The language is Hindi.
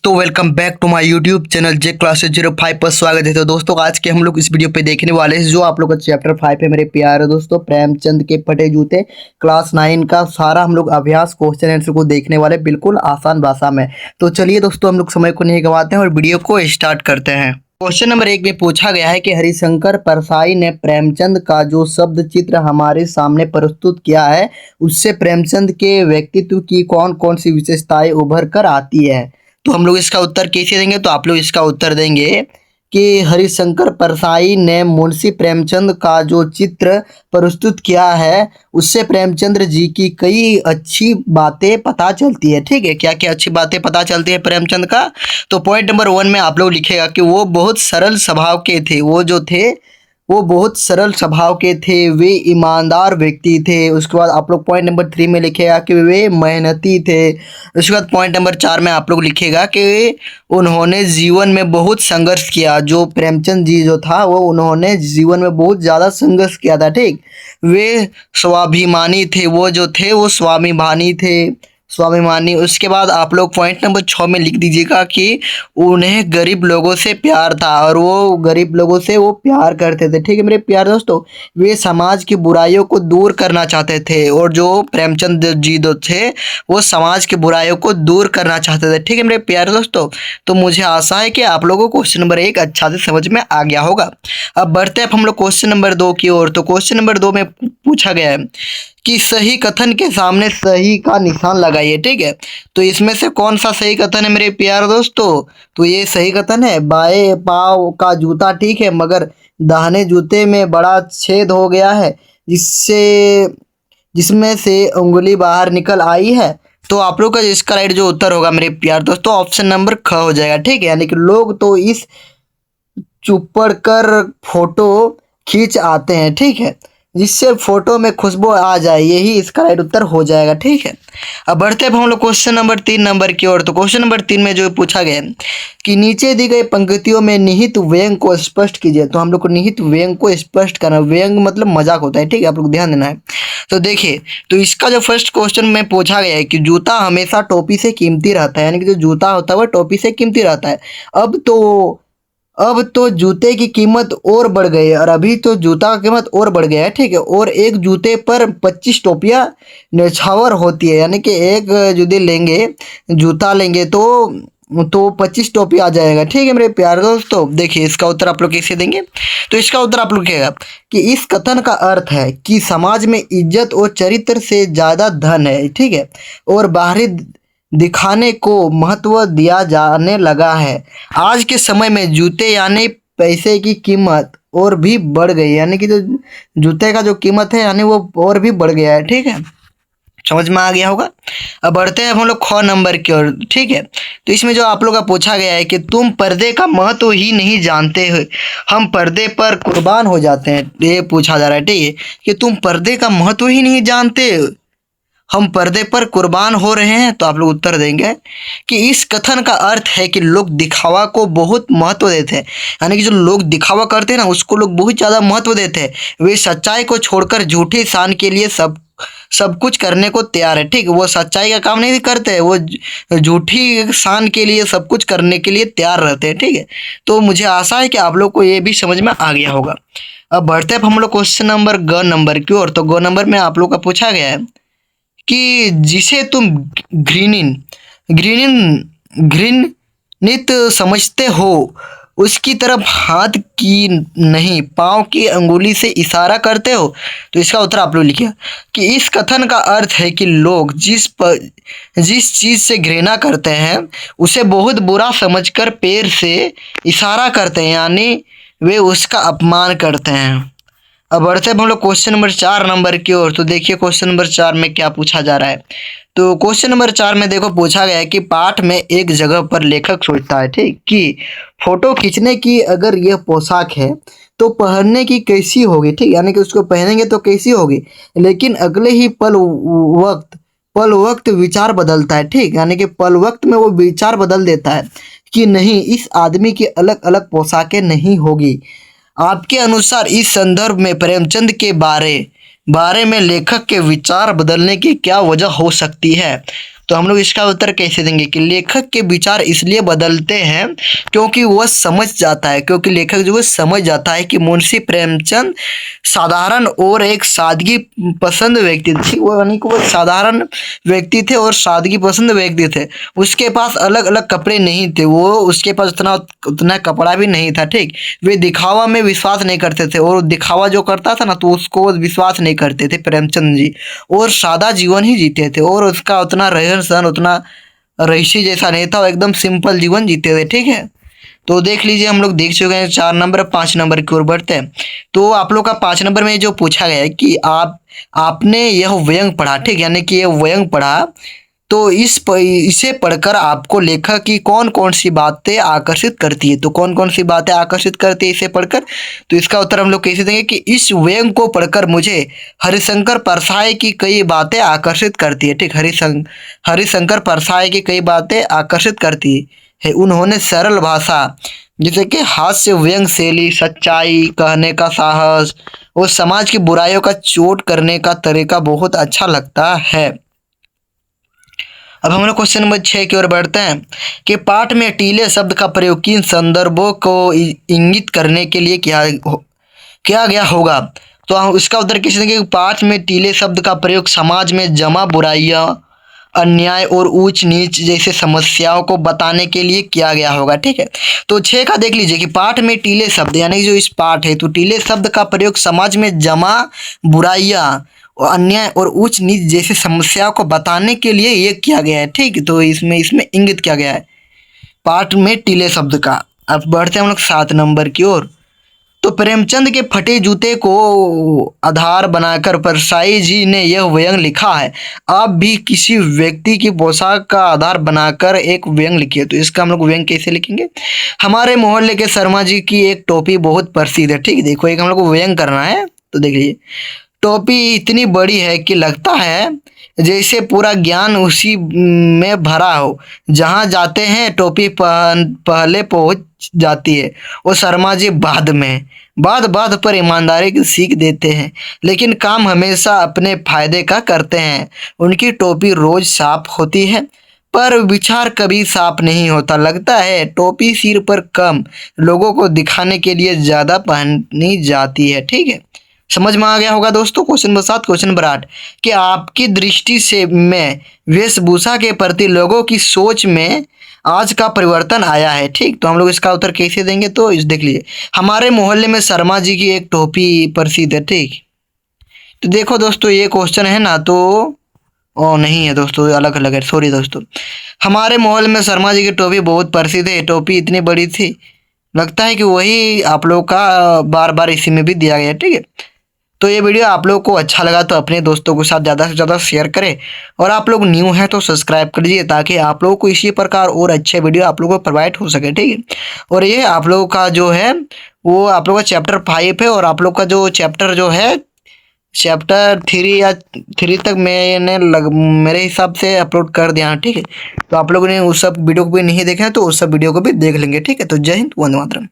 दोस्तों welcome back to my YouTube channel J classes 05 पर स्वागत है। तो दोस्तों आज के हम लोग इस वीडियो पे देखने वाले हैं जो आप लोग का चैप्टर 5 है मेरे प्यारे दोस्तों, प्रेमचंद के फटे जूते क्लास 9 का सारा हम लोग अभ्यास क्वेश्चन आंसर को देखने वाले बिल्कुल आसान भाषा में। तो चलिए दोस्तों हम लोग समय को नहीं गंवाते हैं और वीडियो को स्टार्ट करते हैं। क्वेश्चन नंबर 1 में पूछा गया है कि हरिशंकर परसाई ने प्रेमचंद का जो शब्द चित्र हमारे सामने प्रस्तुत किया है उससे प्रेमचंद के व्यक्तित्व की कौन कौन सी विशेषताएं उभर कर आती है। तो हम लोग इसका उत्तर कैसे देंगे, तो आप लोग इसका उत्तर देंगे कि हरिशंकर परसाई ने मुंशी प्रेमचंद का जो चित्र प्रस्तुत किया है उससे प्रेमचंद्र जी की कई अच्छी बातें पता चलती है। ठीक है, क्या क्या अच्छी बातें पता चलती है प्रेमचंद का। तो पॉइंट नंबर 1 में आप लोग लिखेगा कि वो बहुत सरल स्वभाव के थे। वो बहुत सरल स्वभाव के थे, वे ईमानदार व्यक्ति थे। उसके बाद आप लोग पॉइंट नंबर 3 में लिखेगा कि वे मेहनती थे। उसके बाद पॉइंट नंबर 4 में आप लोग लिखेगा कि उन्होंने जीवन में बहुत संघर्ष किया। जो प्रेमचंद जी जो था वो उन्होंने जीवन में बहुत ज़्यादा संघर्ष किया था। ठीक, वे स्वाभिमानी थे। वो जो थे वो स्वाभिमानी। उसके बाद आप लोग पॉइंट नंबर 6 में लिख दीजिएगा कि उन्हें गरीब लोगों से प्यार था और वो गरीब लोगों से वो प्यार करते थे। ठीक है मेरे प्यारे दोस्तों, वे समाज की बुराइयों को दूर करना चाहते थे और जो प्रेमचंद जी जो थे वो समाज की बुराइयों को दूर करना चाहते थे। ठीक है मेरे प्यारे दोस्तों, तो मुझे आशा है कि आप लोगों को क्वेश्चन नंबर 1 अच्छा से समझ में आ गया होगा। अब बढ़ते हैं हम लोग क्वेश्चन नंबर 2 की ओर। तो क्वेश्चन नंबर 2 में पूछा गया है कि सही कथन के सामने सही का निशान लगाइए। ठीक है, तो इसमें से कौन सा सही कथन है मेरे प्यारे दोस्तों, तो ये सही कथन है। बाएं पाँव का जूता ठीक है मगर दाहिने जूते में बड़ा छेद हो गया है जिसमें से उंगली बाहर निकल आई है। तो आप लोग का इसका राइट जो उत्तर होगा मेरे प्यारे दोस्तों ऑप्शन नंबर ख हो जाएगा। ठीक है, यानी कि लोग तो इस चुपड़ कर फोटो खींच आते हैं। ठीक है, जिससे फोटो में खुशबू आ जाए, यही इसका राइट उत्तर हो जाएगा। ठीक है, अब बढ़ते हैं हम लोग क्वेश्चन नंबर 3 नंबर की ओर। तो क्वेश्चन नंबर 3 में जो पूछा गया है कि नीचे दी गई पंक्तियों में निहित व्यंग को स्पष्ट कीजिए। तो हम लोग को निहित व्यंग को स्पष्ट करना, व्यंग मतलब मजाक होता है। ठीक है, आप लोग ध्यान देना है। तो देखिए, तो इसका जो फर्स्ट क्वेश्चन में पूछा गया है कि जूता हमेशा टोपी से कीमती रहता है, यानी कि जो जूता होता है वह टोपी से कीमती रहता है। अब तो जूते की कीमत और बढ़ गई है और अभी तो जूता की कीमत और बढ़ गया है। ठीक है, और एक जूते पर 25 टोपियां न्यौछावर होती है, यानी कि एक जूता लेंगे तो 25 टोपी आ जाएगा। ठीक है मेरे प्यारे दोस्तों, देखिए इसका उत्तर आप लोग कैसे देंगे। तो इसका उत्तर आप लोग कहेगा कि इस कथन का अर्थ है कि समाज में इज्जत और चरित्र से ज़्यादा धन है। ठीक है, और बाहरी दिखाने को महत्व दिया जाने लगा है। आज के समय में जूते यानी पैसे की कीमत और भी बढ़ गई है, यानी कि जो जूते का जो कीमत है यानी वो और भी बढ़ गया है। ठीक है, समझ में आ गया होगा। अब बढ़ते हैं हम लोग ख नंबर की ओर। ठीक है, तो इसमें जो आप लोग का पूछा गया है कि तुम पर्दे का महत्व ही नहीं जानते हो, हम पर्दे पर कुर्बान हो जाते हैं। ये पूछा जा रहा है। ठीक है, कि तुम पर्दे का महत्व ही नहीं जानते, हम पर्दे पर कुर्बान हो रहे हैं। तो आप लोग उत्तर देंगे कि इस कथन का अर्थ है कि लोग दिखावा को बहुत महत्व देते हैं, यानी कि जो लोग दिखावा करते हैं ना उसको लोग बहुत ज़्यादा महत्व देते हैं। वे सच्चाई को छोड़कर झूठी शान के लिए सब कुछ करने को तैयार है। ठीक, वो सच्चाई का काम नहीं करते, वो झूठी शान के लिए सब कुछ करने के लिए तैयार रहते हैं। ठीक है, तो मुझे आशा है कि आप लोग को ये भी समझ में आ गया होगा। अब बढ़ते हैं हम लोग क्वेश्चन नंबर ग नंबर की ओर। तो ग नंबर में आप लोग का पूछा गया है कि जिसे तुम घृणित समझते हो उसकी तरफ हाथ की नहीं पाँव की अंगुली से इशारा करते हो। तो इसका उत्तर आप लोग लिखिए कि इस कथन का अर्थ है कि लोग जिस चीज़ से घृणा करते हैं उसे बहुत बुरा समझकर पैर से इशारा करते हैं, यानी वे उसका अपमान करते हैं। अब बढ़ते हैं हम लोग क्वेश्चन नंबर 4 नंबर की ओर। तो देखिए क्वेश्चन नंबर 4 में क्या पूछा जा रहा है। तो क्वेश्चन नंबर 4 में देखो पूछा गया है कि पाठ में एक जगह पर लेखक सोचता है, ठीक, कि फोटो खींचने की अगर यह पोशाक है तो पहनने की कैसी होगी। ठीक, यानी कि उसको पहनेंगे तो कैसी होगी, लेकिन अगले ही पल वक्त विचार बदलता है। ठीक, यानी कि पल वक्त में वो विचार बदल देता है कि नहीं, इस आदमी की अलग अलग पोशाकें नहीं होगी। आपके अनुसार इस संदर्भ में प्रेमचंद के बारे में लेखक के विचार बदलने की क्या वजह हो सकती है। तो हम लोग इसका उत्तर कैसे देंगे कि लेखक के विचार इसलिए बदलते हैं क्योंकि वह समझ जाता है, क्योंकि लेखक जो है समझ जाता है कि मुंशी प्रेमचंद साधारण और एक सादगी पसंद व्यक्ति थे। वो यानी कि वो साधारण व्यक्ति थे और सादगी पसंद व्यक्ति थे। उसके पास अलग अलग कपड़े नहीं थे, वो उसके पास उतना उतना कपड़ा भी नहीं था, ठीक। वे दिखावा में विश्वास नहीं करते थे, और दिखावा जो करता था ना तो उसको विश्वास नहीं करते थे प्रेमचंद जी, और सादा जीवन ही जीते थे, और उसका उतना रहन सहन उतना रईसी जैसा नहीं था, वो एकदम सिंपल जीवन जीते थे, ठीक है। तो देख लीजिए हम लोग देख चुके हैं 4 नंबर, 5 नंबर की ओर बढ़ते हैं। तो आप लोग का 5 नंबर में जो पूछा गया है कि आपने यह व्यंग पढ़ा, ठीक, यानी कि यह व्यंग पढ़ा, तो इसे पढ़कर आपको लेखक की कौन कौन सी बातें आकर्षित करती है। तो कौन कौन सी बातें आकर्षित करती है इसे पढ़कर, तो इसका उत्तर हम लोग कैसे देंगे कि इस व्यंग को पढ़कर मुझे हरिशंकर परसाई की कई बातें आकर्षित करती है, ठीक। हरिशंकर परसाई की कई बातें आकर्षित करती है। उन्होंने सरल भाषा, जैसे कि हास्य, व्यंग शैली, सच्चाई कहने का साहस और समाज की बुराइयों का चोट करने का तरीका बहुत अच्छा लगता है। अब हम लोग क्वेश्चन नंबर 6 की ओर बढ़ते हैं कि पाठ में टीले शब्द का प्रयोग किन संदर्भों को इंगित करने के लिए किया गया होगा। तो हम इसका उत्तर कैसे देंगे कि पाठ में टीले शब्द का प्रयोग समाज में जमा बुराइयां, अन्याय और ऊंच नीच जैसे समस्याओं को बताने के लिए किया गया होगा, ठीक है। तो 6 का देख लीजिए कि पाठ में टीले शब्द, यानी कि जो इस पाठ है, तो टीले शब्द का प्रयोग समाज में जमा बुराइयां, अन्याय और उच्च नीच जैसे समस्याओं को बताने के लिए ये किया गया है, ठीक। तो इसमें इंगित किया गया है पाठ में टीले शब्द का। अब बढ़ते हैं हम लोग 7 नंबर की ओर। तो प्रेमचंद के फटे जूते को आधार बनाकर परसाई जी ने यह व्यंग लिखा है। आप भी किसी व्यक्ति की पोशाक का आधार बनाकर एक व्यंग लिखिए। तो इसका हम लोग व्यंग कैसे लिखेंगे, हमारे मोहल्ले के शर्मा जी की एक टोपी बहुत प्रसिद्ध है, ठीक। देखो एक हम लोग को व्यंग करना है, तो देख लीजिए टोपी इतनी बड़ी है कि लगता है जैसे पूरा ज्ञान उसी में भरा हो। जहाँ जाते हैं टोपी पहले पहुंच जाती है और शर्मा जी बाद में। बात पर ईमानदारी की सीख देते हैं, लेकिन काम हमेशा अपने फायदे का करते हैं। उनकी टोपी रोज साफ होती है पर विचार कभी साफ नहीं होता। लगता है टोपी सिर पर कम, लोगों को दिखाने के लिए ज़्यादा पहनी जाती है, ठीक है। समझ में आ गया होगा दोस्तों। क्वेश्चन नंबर 7, क्वेश्चन नंबर 8 कि आपकी दृष्टि से में वेशभूषा के प्रति लोगों की सोच में आज का परिवर्तन आया है, ठीक। तो हम लोग इसका उत्तर कैसे देंगे, तो इस देख लीजिए हमारे मोहल्ले में शर्मा जी की एक टोपी प्रसिद्ध है, ठीक। तो देखो दोस्तों ये क्वेश्चन है ना, तो ओ नहीं है दोस्तों, अलग अलग है, सॉरी दोस्तों। हमारे मोहल्ले में शर्मा जी की टोपी बहुत प्रसिद्ध है। टोपी इतनी बड़ी थी, लगता है कि वही आप लोग का बार बार इसी में भी दिया गया है, ठीक है। तो ये वीडियो आप लोग को अच्छा लगा तो अपने दोस्तों के साथ ज़्यादा से ज़्यादा शेयर करें, और आप लोग न्यू हैं तो सब्सक्राइब कर दीजिए ताकि आप लोगों को इसी प्रकार और अच्छे वीडियो आप लोगों को प्रोवाइड हो सके, ठीक है। और ये आप लोगों का जो है वो आप लोगों का चैप्टर 5 है, और आप लोग का जो चैप्टर जो है चैप्टर 3 या 3 तक मैंने मेरे हिसाब से अपलोड कर दिया, ठीक है। तो आप लोगों ने उस सब वीडियो को भी नहीं देखा है तो उस सब वीडियो को भी देख लेंगे, ठीक है। तो जय हिंद, वंदे मातरम।